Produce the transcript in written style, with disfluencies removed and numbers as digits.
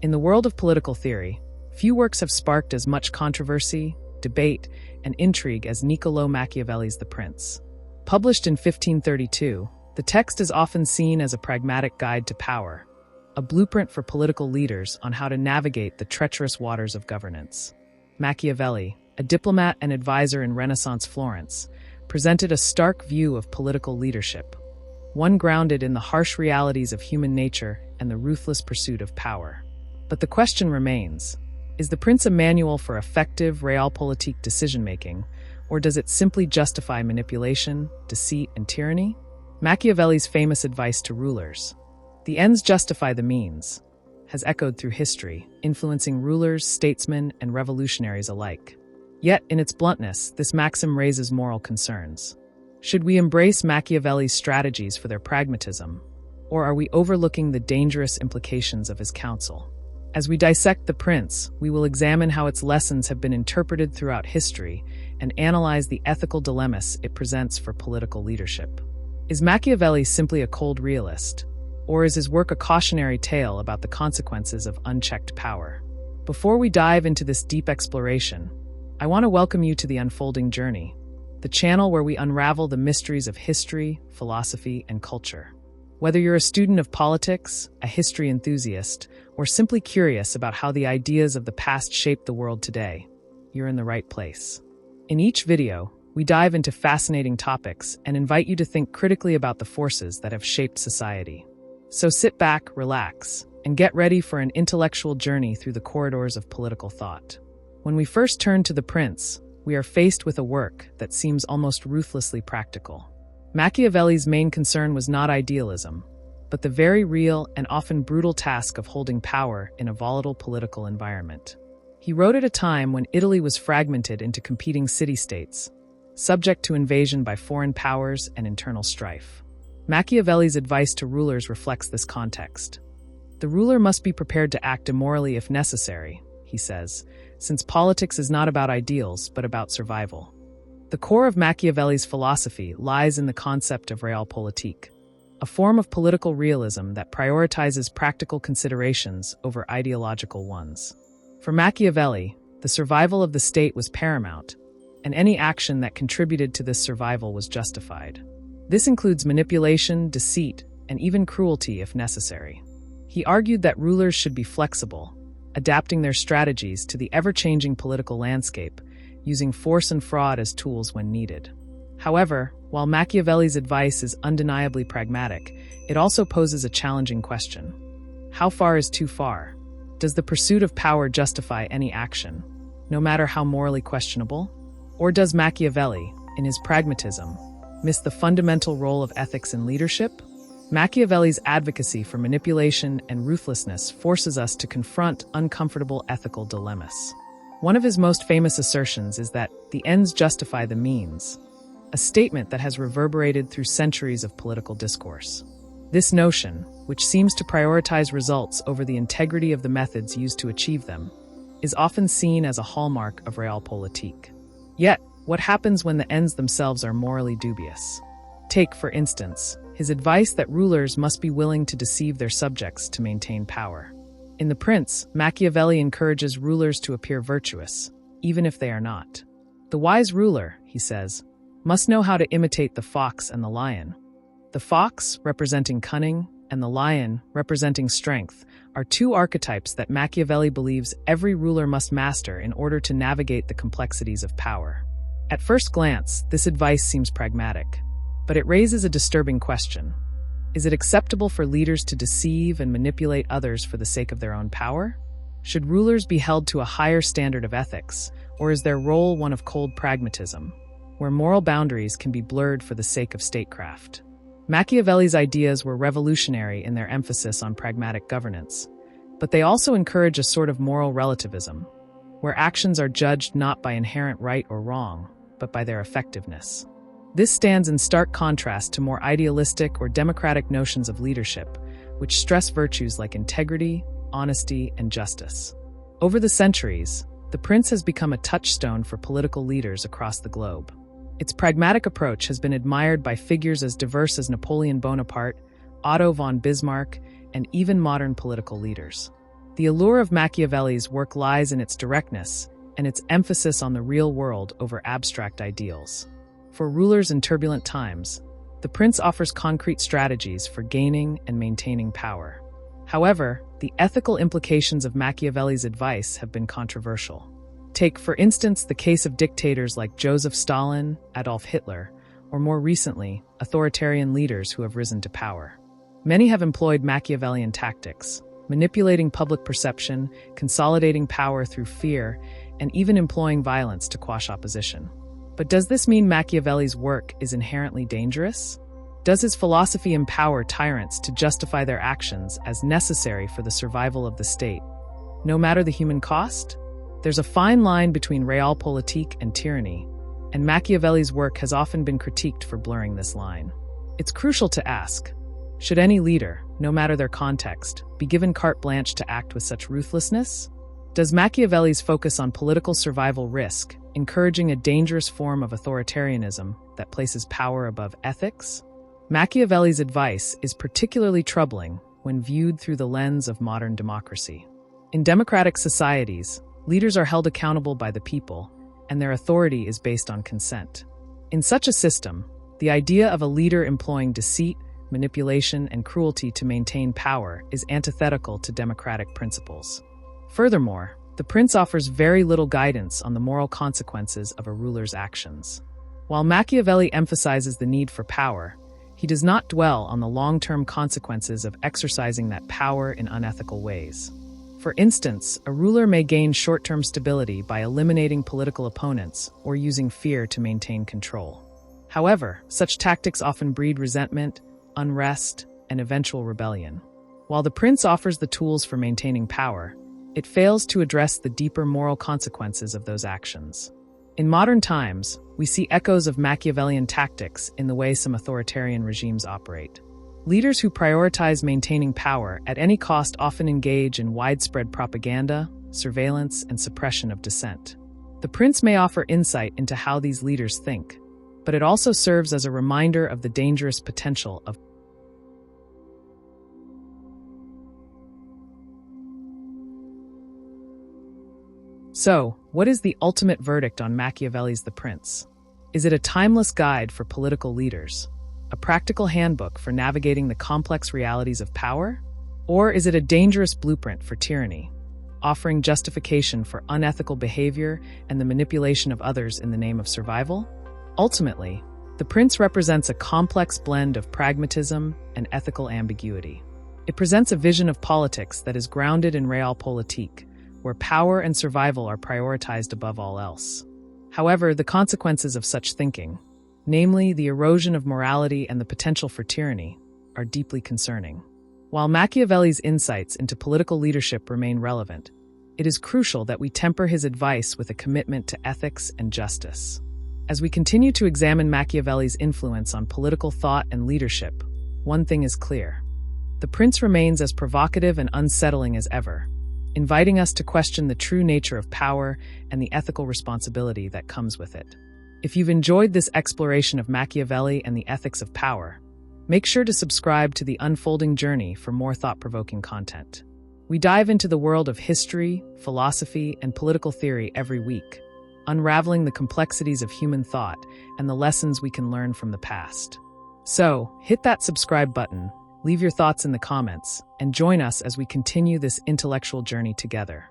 In the world of political theory, few works have sparked as much controversy, debate, and intrigue as Niccolò Machiavelli's The Prince. Published in 1532, the text is often seen as a pragmatic guide to power, a blueprint for political leaders on how to navigate the treacherous waters of governance. Machiavelli, a diplomat and advisor in Renaissance Florence, presented a stark view of political leadership, one grounded in the harsh realities of human nature and the ruthless pursuit of power. But the question remains, is The Prince a manual for effective Realpolitik decision-making, or does it simply justify manipulation, deceit, and tyranny? Machiavelli's famous advice to rulers, "The ends justify the means," has echoed through history, influencing rulers, statesmen, and revolutionaries alike. Yet, in its bluntness, this maxim raises moral concerns. Should we embrace Machiavelli's strategies for their pragmatism, or are we overlooking the dangerous implications of his counsel? As we dissect The Prince, we will examine how its lessons have been interpreted throughout history and analyze the ethical dilemmas it presents for political leadership. Is Machiavelli simply a cold realist, or is his work a cautionary tale about the consequences of unchecked power? Before we dive into this deep exploration, I want to welcome you to The Unfolding Journey, the channel where we unravel the mysteries of history, philosophy, and culture. Whether you're a student of politics, a history enthusiast, or simply curious about how the ideas of the past shape the world today, you're in the right place. In each video, we dive into fascinating topics and invite you to think critically about the forces that have shaped society. So sit back, relax, and get ready for an intellectual journey through the corridors of political thought. When we first turn to The Prince, we are faced with a work that seems almost ruthlessly practical. Machiavelli's main concern was not idealism, but the very real and often brutal task of holding power in a volatile political environment. He wrote at a time when Italy was fragmented into competing city-states, subject to invasion by foreign powers and internal strife. Machiavelli's advice to rulers reflects this context. The ruler must be prepared to act immorally if necessary, he says, since politics is not about ideals but about survival. The core of Machiavelli's philosophy lies in the concept of Realpolitik, a form of political realism that prioritizes practical considerations over ideological ones. For Machiavelli, the survival of the state was paramount, and any action that contributed to this survival was justified. This includes manipulation, deceit, and even cruelty if necessary. He argued that rulers should be flexible, adapting their strategies to the ever-changing political landscape, using force and fraud as tools when needed. However, while Machiavelli's advice is undeniably pragmatic, it also poses a challenging question. How far is too far? Does the pursuit of power justify any action, no matter how morally questionable? Or does Machiavelli, in his pragmatism, miss the fundamental role of ethics in leadership? Machiavelli's advocacy for manipulation and ruthlessness forces us to confront uncomfortable ethical dilemmas. One of his most famous assertions is that the ends justify the means, a statement that has reverberated through centuries of political discourse. This notion, which seems to prioritize results over the integrity of the methods used to achieve them, is often seen as a hallmark of Realpolitik. Yet, what happens when the ends themselves are morally dubious? Take, for instance, his advice that rulers must be willing to deceive their subjects to maintain power. In The Prince, Machiavelli encourages rulers to appear virtuous, even if they are not. The wise ruler, he says, must know how to imitate the fox and the lion. The fox, representing cunning, and the lion, representing strength, are two archetypes that Machiavelli believes every ruler must master in order to navigate the complexities of power. At first glance, this advice seems pragmatic, but it raises a disturbing question. Is it acceptable for leaders to deceive and manipulate others for the sake of their own power? Should rulers be held to a higher standard of ethics, or is their role one of cold pragmatism, where moral boundaries can be blurred for the sake of statecraft? Machiavelli's ideas were revolutionary in their emphasis on pragmatic governance, but they also encourage a sort of moral relativism, where actions are judged not by inherent right or wrong, but by their effectiveness. This stands in stark contrast to more idealistic or democratic notions of leadership, which stress virtues like integrity, honesty, and justice. Over the centuries, The Prince has become a touchstone for political leaders across the globe. Its pragmatic approach has been admired by figures as diverse as Napoleon Bonaparte, Otto von Bismarck, and even modern political leaders. The allure of Machiavelli's work lies in its directness and its emphasis on the real world over abstract ideals. For rulers in turbulent times, The Prince offers concrete strategies for gaining and maintaining power. However, the ethical implications of Machiavelli's advice have been controversial. Take, for instance, the case of dictators like Joseph Stalin, Adolf Hitler, or more recently, authoritarian leaders who have risen to power. Many have employed Machiavellian tactics, manipulating public perception, consolidating power through fear, and even employing violence to quash opposition. But does this mean Machiavelli's work is inherently dangerous? Does his philosophy empower tyrants to justify their actions as necessary for the survival of the state, no matter the human cost? There's a fine line between Realpolitik and tyranny, and Machiavelli's work has often been critiqued for blurring this line. It's crucial to ask, should any leader, no matter their context, be given carte blanche to act with such ruthlessness? Does Machiavelli's focus on political survival risk, encouraging a dangerous form of authoritarianism that places power above ethics? Machiavelli's advice is particularly troubling when viewed through the lens of modern democracy. In democratic societies, leaders are held accountable by the people, and their authority is based on consent. In such a system, the idea of a leader employing deceit, manipulation, and cruelty to maintain power is antithetical to democratic principles. Furthermore, the Prince offers very little guidance on the moral consequences of a ruler's actions. While Machiavelli emphasizes the need for power, he does not dwell on the long-term consequences of exercising that power in unethical ways. For instance, a ruler may gain short-term stability by eliminating political opponents or using fear to maintain control. However, such tactics often breed resentment, unrest, and eventual rebellion. While the Prince offers the tools for maintaining power, it fails to address the deeper moral consequences of those actions. In modern times, we see echoes of Machiavellian tactics in the way some authoritarian regimes operate. Leaders who prioritize maintaining power at any cost often engage in widespread propaganda, surveillance, and suppression of dissent. The Prince may offer insight into how these leaders think, but it also serves as a reminder of the dangerous potential of So, what is the ultimate verdict on Machiavelli's The Prince? Is it a timeless guide for political leaders? A practical handbook for navigating the complex realities of power? Or is it a dangerous blueprint for tyranny, offering justification for unethical behavior and the manipulation of others in the name of survival? Ultimately, The Prince represents a complex blend of pragmatism and ethical ambiguity. It presents a vision of politics that is grounded in Realpolitik, where power and survival are prioritized above all else. However, the consequences of such thinking, namely the erosion of morality and the potential for tyranny, are deeply concerning. While Machiavelli's insights into political leadership remain relevant, it is crucial that we temper his advice with a commitment to ethics and justice. As we continue to examine Machiavelli's influence on political thought and leadership, one thing is clear. The Prince remains as provocative and unsettling as ever, inviting us to question the true nature of power and the ethical responsibility that comes with it. If you've enjoyed this exploration of Machiavelli and the ethics of power, make sure to subscribe to The Unfolding Journey for more thought-provoking content. We dive into the world of history, philosophy, and political theory every week, unraveling the complexities of human thought and the lessons we can learn from the past. So, hit that subscribe button, leave your thoughts in the comments, and join us as we continue this intellectual journey together.